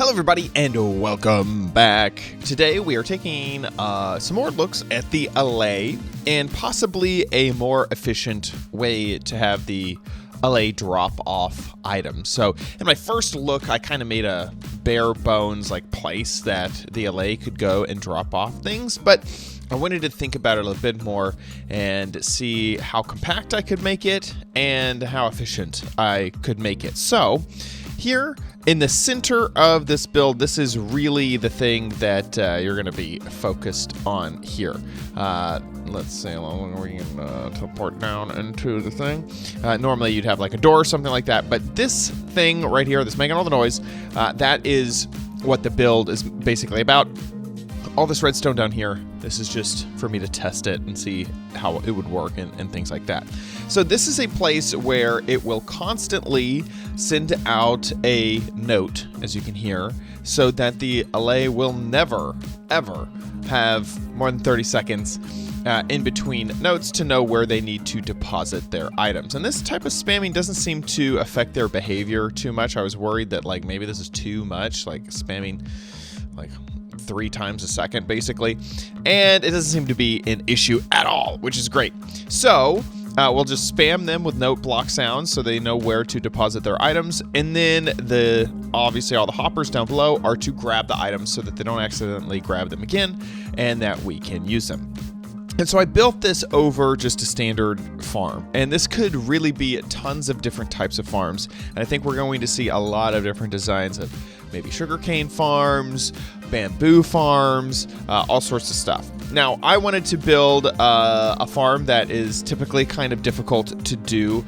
Hello everybody and welcome back. Today we are taking some more looks at the Allay and possibly a more efficient way to have the Allay drop off items. So in my first look I kind of made a bare bones place that the Allay could go and drop off things, but I wanted to think about it a little bit more and see how compact I could make it and how efficient I could make it. So here in the center of this build, this is really the thing that you're going to be focused on here. Let's see how long we can teleport down into the thing. Normally you'd have like a door or something like that, but this thing right here that's making all the noise, that is what the build is basically about. All this redstone down here, this is just for me to test it and see how it would work and things like that. So this is a place where it will constantly send out a note, as you can hear, so that the Allay will never, ever have more than 30 seconds in between notes to know where they need to deposit their items. And this type of spamming doesn't seem to affect their behavior too much. I was worried that maybe this is too much, spamming 3 times a second basically, and it doesn't seem to be an issue at all, which is great. So we'll just spam them with note block sounds so they know where to deposit their items, and then obviously all the hoppers down below are to grab the items so that they don't accidentally grab them again and that we can use them. And so I built this over just a standard farm, and this could really be tons of different types of farms, and I think we're going to see a lot of different designs of maybe sugarcane farms, bamboo farms, all sorts of stuff. Now, I wanted to build a farm that is typically kind of difficult to do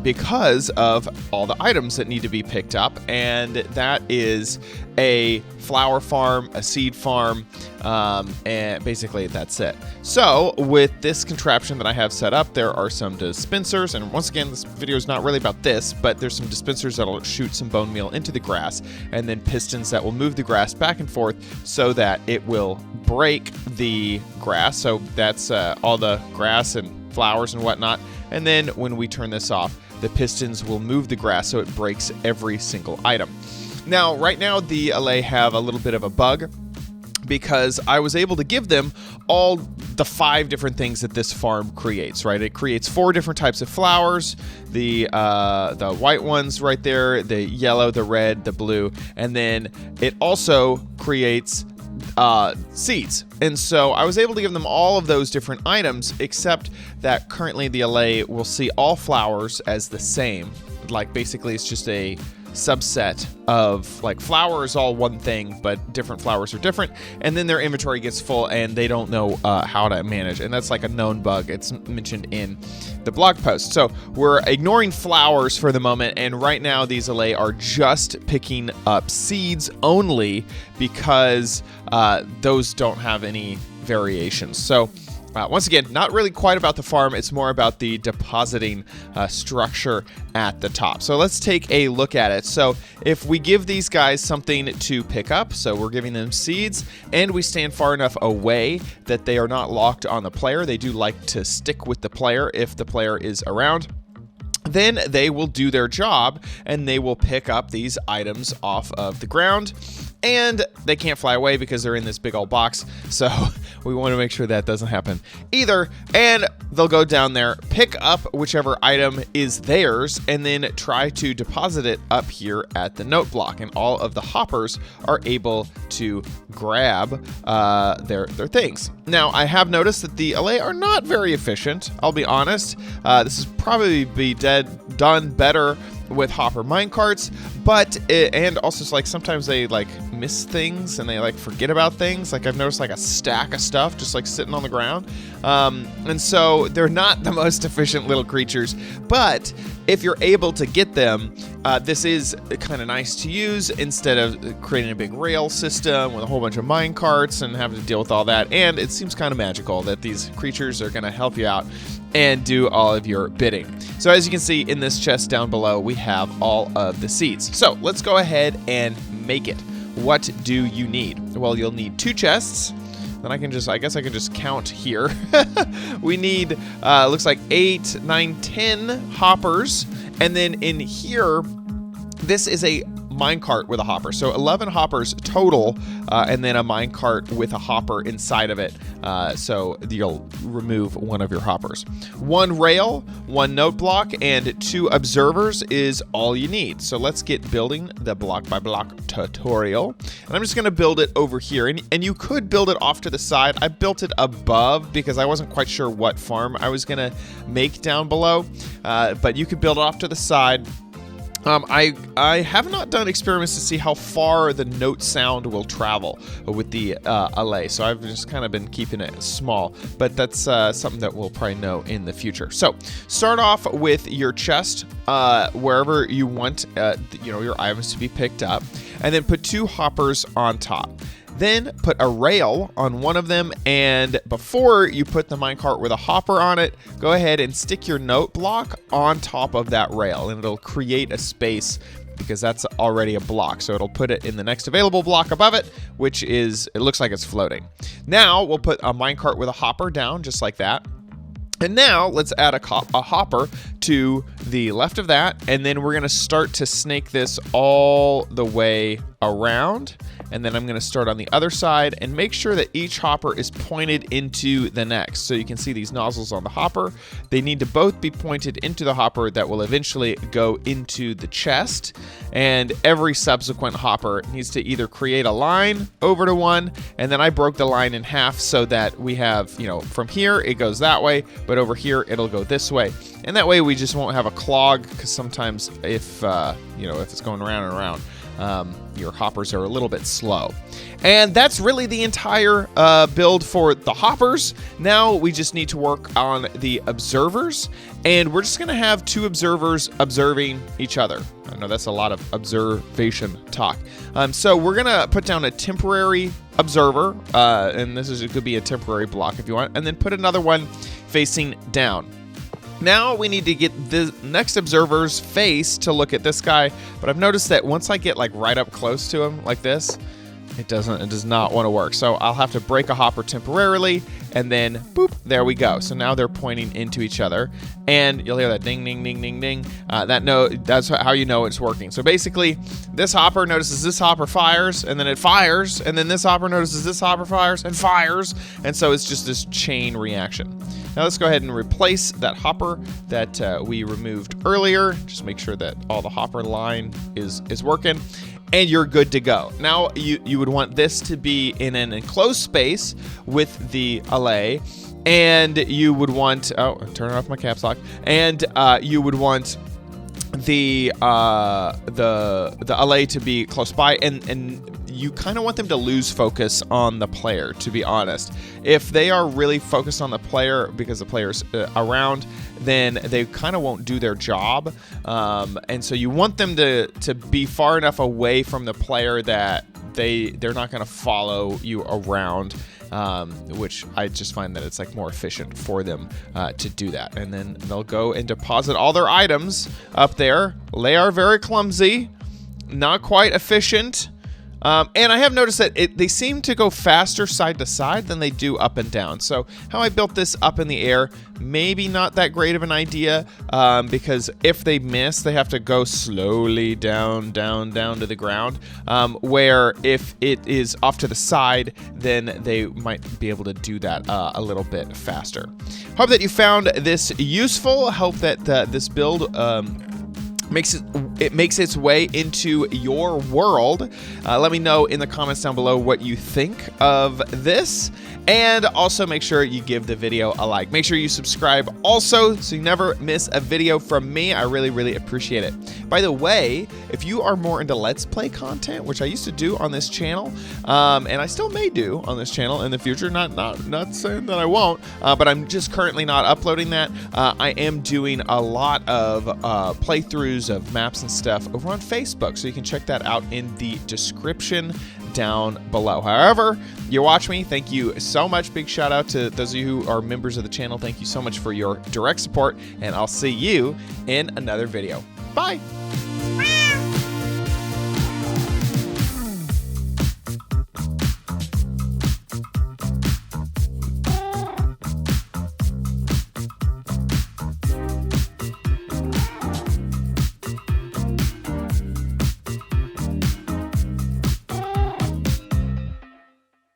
because of all the items that need to be picked up, and that is a flower farm, a seed farm, and basically that's it. So with this contraption that I have set up, there are some dispensers, and once again, this video is not really about this, but there's some dispensers that'll shoot some bone meal into the grass, and then pistons that will move the grass back and forth so that it will break the grass. So that's all the grass and flowers and whatnot. And then when we turn this off, the pistons will move the grass so it breaks every single item. Now, right now, the Allay have a little bit of a bug because I was able to give them all the 5 different things that this farm creates, right? It creates 4 different types of flowers, the white ones right there, the yellow, the red, the blue, and then it also creates seeds. And so I was able to give them all of those different items, except that currently the Allay will see all flowers as the same. Basically it's just a subset of flower is all one thing, but different flowers are different, and then their inventory gets full and they don't know how to manage, and that's a known bug. It's mentioned in the blog post. So we're ignoring flowers for the moment, and right now these Allay are just picking up seeds only because those don't have any variations. So once again, not really quite about the farm, it's more about the depositing structure at the top. So let's take a look at it. So if we give these guys something to pick up, so we're giving them seeds, and we stand far enough away that they are not locked on the player, they do like to stick with the player if the player is around, then they will do their job and they will pick up these items off of the ground. And they can't fly away because they're in this big old box, so we want to make sure that doesn't happen either. And they'll go down there, pick up whichever item is theirs, and then try to deposit it up here at the note block. And all of the hoppers are able to grab their things. Now, I have noticed that the Allay are not very efficient, I'll be honest. This is probably done better with hopper minecarts, but and also sometimes they miss things and they forget about things. I've noticed a stack of stuff just sitting on the ground, and so they're not the most efficient little creatures, but if you're able to get them, this is kind of nice to use instead of creating a big rail system with a whole bunch of minecarts and having to deal with all that. And it seems kind of magical that these creatures are going to help you out and do all of your bidding. So as you can see in this chest down below, we have all of the seeds. So let's go ahead and make it. What do you need? Well, you'll need 2 chests. Then I guess I can just count here. We need, looks like 8, 9, 10 hoppers. And then in here, this is a minecart with a hopper. So 11 hoppers total, and then a minecart with a hopper inside of it. So you'll remove one of your hoppers. 1 rail, 1 note block, and 2 observers is all you need. So let's get building the block by block tutorial. And I'm just going to build it over here. And you could build it off to the side. I built it above because I wasn't quite sure what farm I was going to make down below. But you could build it off to the side. I have not done experiments to see how far the note sound will travel with the Allay, so I've just kind of been keeping it small, but that's something that we'll probably know in the future. So start off with your chest wherever you want your items to be picked up, and then put 2 hoppers on top. Then put a rail on one of them, and before you put the minecart with a hopper on it, go ahead and stick your note block on top of that rail, and it'll create a space because that's already a block. So it'll put it in the next available block above it, which is, it looks like it's floating. Now we'll put a minecart with a hopper down just like that. And now let's add a hopper to the left of that, and then we're gonna start to snake this all the way around. And then I'm gonna start on the other side and make sure that each hopper is pointed into the next. So you can see these nozzles on the hopper. They need to both be pointed into the hopper that will eventually go into the chest. And every subsequent hopper needs to either create a line over to one, and then I broke the line in half so that we have, from here it goes that way, but over here it'll go this way. And that way we just won't have a clog, because sometimes if it's going around and around, your hoppers are a little bit slow. And that's really the entire build for the hoppers. Now we just need to work on the observers, and we're just gonna have 2 observers observing each other. I know that's a lot of observation talk. So we're gonna put down a temporary observer, and it could be a temporary block if you want, and then put another one facing down. Now we need to get the next observer's face to look at this guy, but I've noticed that once I get like right up close to him like this, it does not want to work. So I'll have to break a hopper temporarily, and then boop, there we go. So now they're pointing into each other, and you'll hear that ding, ding, ding, ding, ding. That's how you know it's working. So basically, this hopper notices this hopper fires, and then it fires, and then this hopper notices this hopper fires and fires, and so it's just this chain reaction. Now let's go ahead and replace that hopper that we removed earlier. Just make sure that all the hopper line is working, and you're good to go. Now you would want this to be in an enclosed space with the Allay, and you would want, turn off my caps lock, and you would want the Allay to be close by, and you kind of want them to lose focus on the player, to be honest. If they are really focused on the player because the player's around, then they kind of won't do their job. And so you want them to be far enough away from the player that they're not going to follow you around, which I just find that it's like more efficient for them to do that. And then they'll go and deposit all their items up there. They are very clumsy, not quite efficient. And I have noticed that they seem to go faster side to side than they do up and down. So how I built this up in the air, maybe not that great of an idea, because if they miss, they have to go slowly down to the ground, where if it is off to the side, then they might be able to do that a little bit faster. Hope that you found this useful. Hope that this build makes its way into your world. Let me know in the comments down below what you think of this, and also make sure you give the video a like. Make sure you subscribe also so you never miss a video from me. I really appreciate it. By the way, if you are more into Let's Play content, which I used to do on this channel, and I still may do on this channel in the future, not saying that I won't, but I'm just currently not uploading that. I am doing a lot of playthroughs of maps and stuff over on Facebook, so you can check that out in the description down below. However you watch me, thank you so much. Big shout out to those of you who are members of the channel. Thank you so much for your direct support, and I'll see you in another video. Bye.